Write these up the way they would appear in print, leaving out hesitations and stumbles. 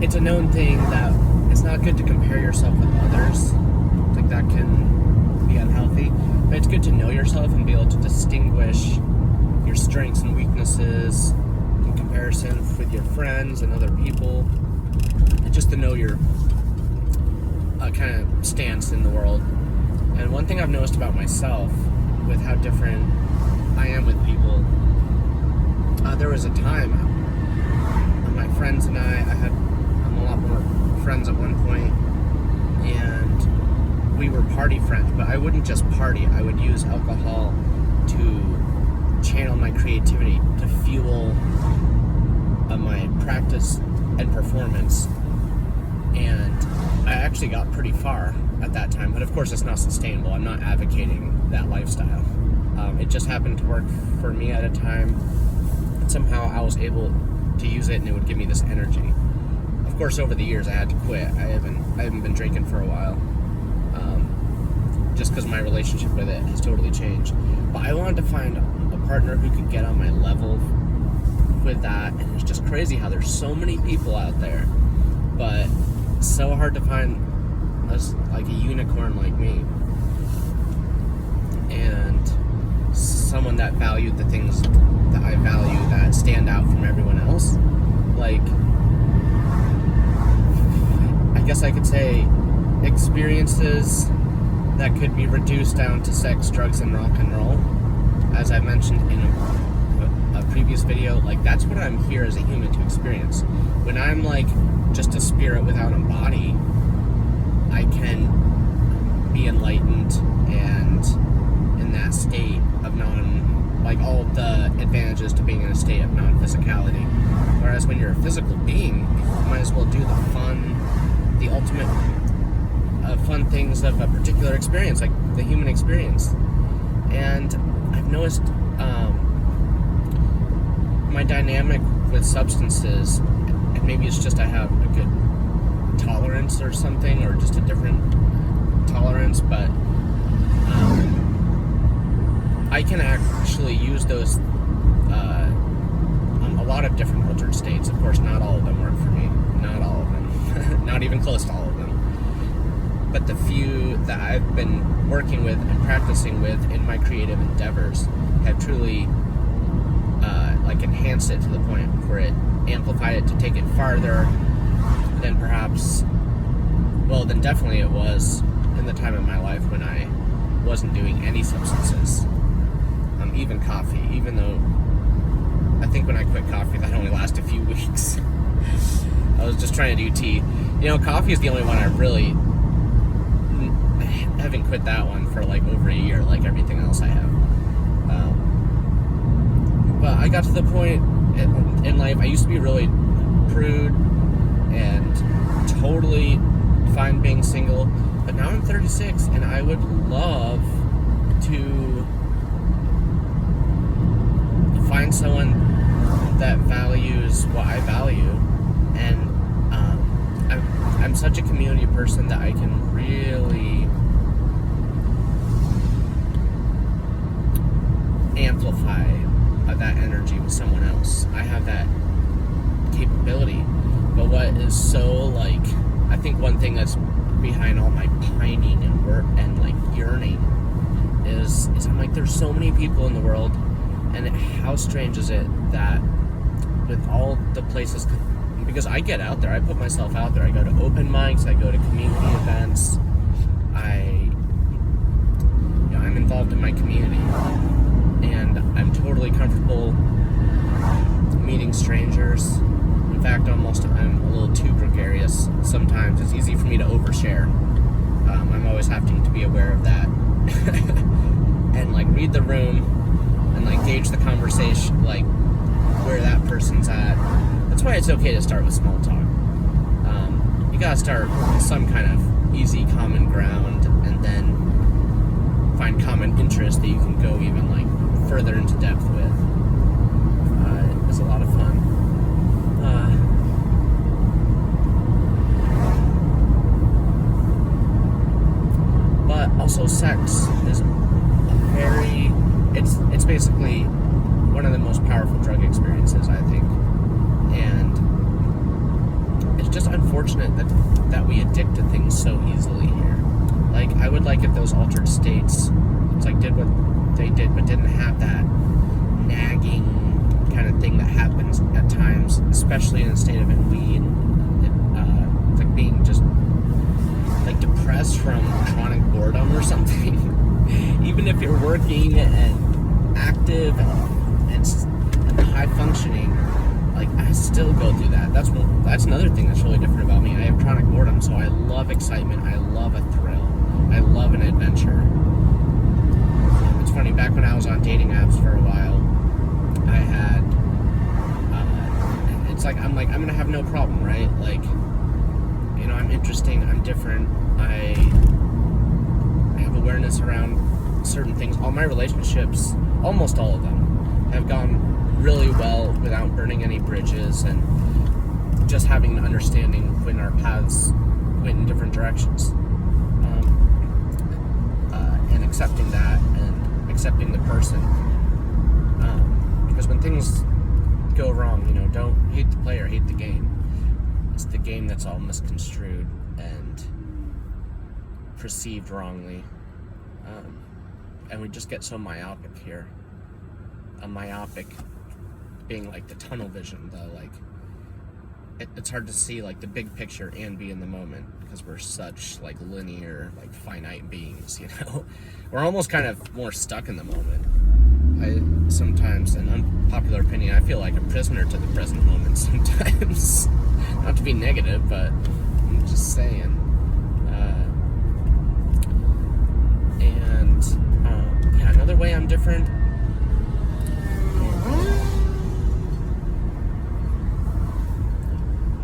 it's a known thing that it's not good to compare yourself with others. Like, that can be unhealthy. But it's good to know yourself and be able to distinguish your strengths and weaknesses in comparison with your friends and other people. And just to know your kind of stance in the world. And one thing I've noticed about myself with how different I am with people, there was a time my friends and I had a lot more friends at one point, and we were party friends, but I wouldn't just party. I would use alcohol to channel my creativity, to fuel my practice and performance, and I actually got pretty far at that time, but of course it's not sustainable. I'm not advocating that lifestyle. It just happened to work for me at a time, and somehow I was able to use it, and it would give me this energy. Of course, over the years I had to quit. I haven't been drinking for a while, just because my relationship with it has totally changed. But I wanted to find a partner who could get on my level with that, and it's just crazy how there's so many people out there, but it's so hard to find like a unicorn like me, and someone that valued the things that I value, that stand out from everyone else. Like, I guess I could say experiences that could be reduced down to sex, drugs, and rock and roll. As I mentioned in a previous video, like, that's what I'm here as a human to experience. When I'm like just a spirit without a body, I can be enlightened and in that state of like all the advantages to being in a state of non-physicality. Whereas when you're a physical being, you might as well do the ultimate fun things of a particular experience, like the human experience. And I've noticed my dynamic with substances, and maybe it's just I have a good tolerance or something, or just a different tolerance, but I can actually use those a lot of different altered states. Of course, not all of them work for me. Not all of them. Not even close to all of them. But the few that I've been working with and practicing with in my creative endeavors have truly like enhanced it to the point where it amplified it to take it farther than perhaps, well, then definitely it was in the time of my life when I wasn't doing any substances. Even coffee, even though I think when I quit coffee that only lasted a few weeks. I was just trying to do tea. You know, coffee is the only one I really haven't quit that one for like over a year, like everything else I have. But I got to the point in life, I used to be really prude and totally fine being single, but now I'm 36 and I would love to find someone that values what I value, and I'm such a community person that I can really amplify that energy with someone else. I have that capability. But what is so, like, I think one thing that's behind all my pining and work and like yearning is I'm like, there's so many people in the world. And how strange is it that with all the places, because I get out there, I put myself out there, I go to open mics, I go to community events, I'm involved in my community, and I'm totally comfortable meeting strangers. In fact, I'm a little too gregarious sometimes. It's easy for me to overshare. I'm always having to be aware of that and like read the room and like gauge the conversation, like where that person's at. That's why it's okay to start with small talk. You gotta start with some kind of easy common ground, and then find common interest that you can go even like further into depth with. It's a lot of fun. But also, sex is it's basically one of the most powerful drug experiences, I think. And it's just unfortunate that we addict to things so easily here. Like, I would like if those altered states, it's like, did what they did, but didn't have that nagging kind of thing that happens at times, especially in a state of ennui, and like being just like depressed from chronic boredom or something. Even if you're working and active and high functioning, like, I still go through that. That's another thing that's really different about me. I have chronic boredom, so I love excitement. I love a thrill. I love an adventure. It's funny, back when I was on dating apps for a while, I had, it's like, I'm gonna have no problem, right? Like, you know, I'm interesting, I'm different, I have awareness around certain things. All my relationships, almost all of them, have gone really well without burning any bridges and just having an understanding when our paths went in different directions. And accepting that and accepting the person. Because when things go wrong, you know, don't hate the player, hate the game. It's the game that's all misconstrued and perceived wrongly. And we just get so myopic here. A myopic being like the tunnel vision, though. Like, it's hard to see like the big picture and be in the moment because we're such like linear, like finite beings, you know. We're almost kind of more stuck in the moment. I sometimes, an unpopular opinion, I feel like a prisoner to the present moment sometimes. Not to be negative, but I'm just saying. Yeah, another way I'm different.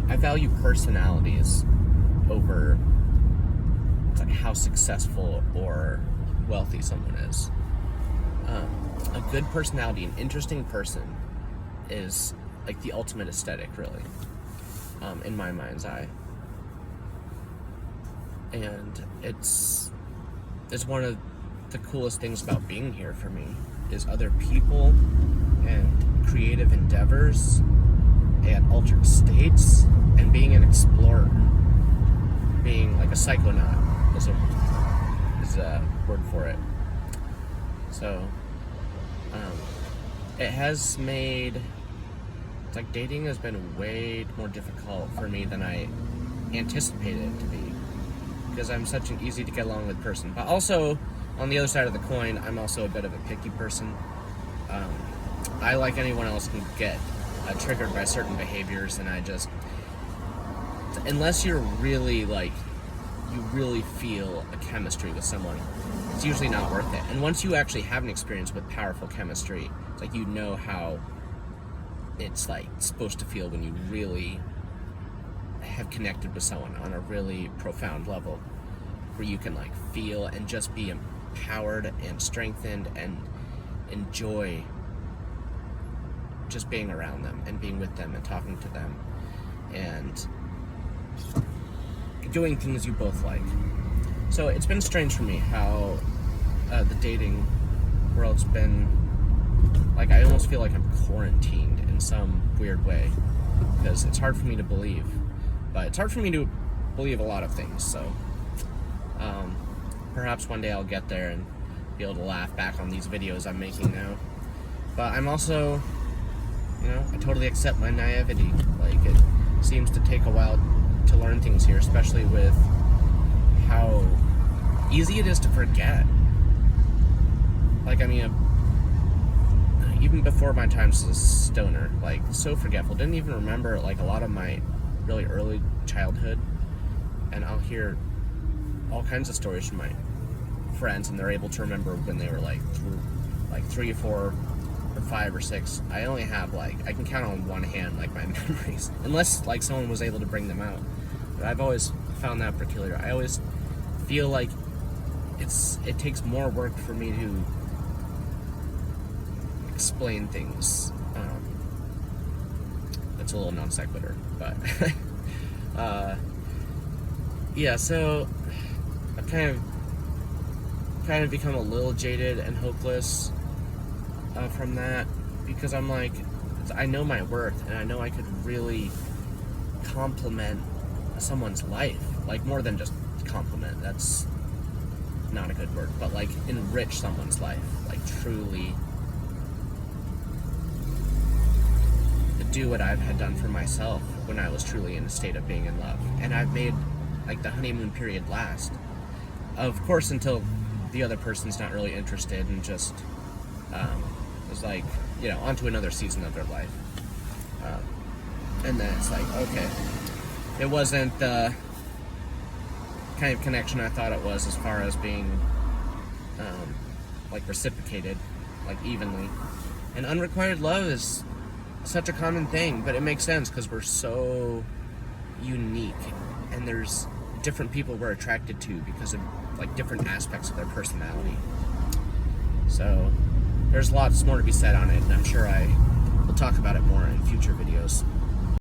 I value personalities over like how successful or wealthy someone is. A good personality, an interesting person, is like the ultimate aesthetic, really, in my mind's eye. And it's one of the coolest things about being here for me is other people and creative endeavors and altered states and being an explorer. Being like a psychonaut is a word for it. So it has made, it's like dating has been way more difficult for me than I anticipated it to be, because I'm such an easy to get along with person. But also, on the other side of the coin, I'm also a bit of a picky person. I, like anyone else, can get triggered by certain behaviors, and I just, unless you're really like, you really feel a chemistry with someone, it's usually not worth it. And once you actually have an experience with powerful chemistry, it's like, you know how it's like supposed to feel when you really have connected with someone on a really profound level, where you can like feel and just be empowered and strengthened and enjoy just being around them and being with them and talking to them and doing things you both like. So it's been strange for me how the dating world's been like, I almost feel like I'm quarantined in some weird way, because it's hard for me to believe, but it's hard for me to believe a lot of things. So perhaps one day I'll get there and be able to laugh back on these videos I'm making now. But I'm also, you know, I totally accept my naivety. Like, it seems to take a while to learn things here, especially with how easy it is to forget. Like, I mean, even before my times as a stoner, like, so forgetful. Didn't even remember, like, a lot of my really early childhood. And I'll hear all kinds of stories from my friends, and they're able to remember when they were, like 3 or 4 or 5 or 6. I only have, like, I can count on one hand, like, my memories. Unless, like, someone was able to bring them out. But I've always found that peculiar. I always feel like it takes more work for me to explain things. It's a little non sequitur, but yeah. So I've kind of become a little jaded and hopeless from that, because I'm like, I know my worth, and I know I could really complement someone's life, like more than just compliment. That's not a good word, but like enrich someone's life, like truly do what I've had done for myself when I was truly in a state of being in love. And I've made like the honeymoon period last, of course, until the other person's not really interested and just was like, you know, onto another season of their life. And then it's like, okay, it wasn't the kind of connection I thought it was, as far as being like reciprocated, like evenly. And unrequited love is such a common thing, but it makes sense because we're so unique, and there's different people we're attracted to because of like different aspects of their personality. So there's lots more to be said on it, and I'm sure I will talk about it more in future videos.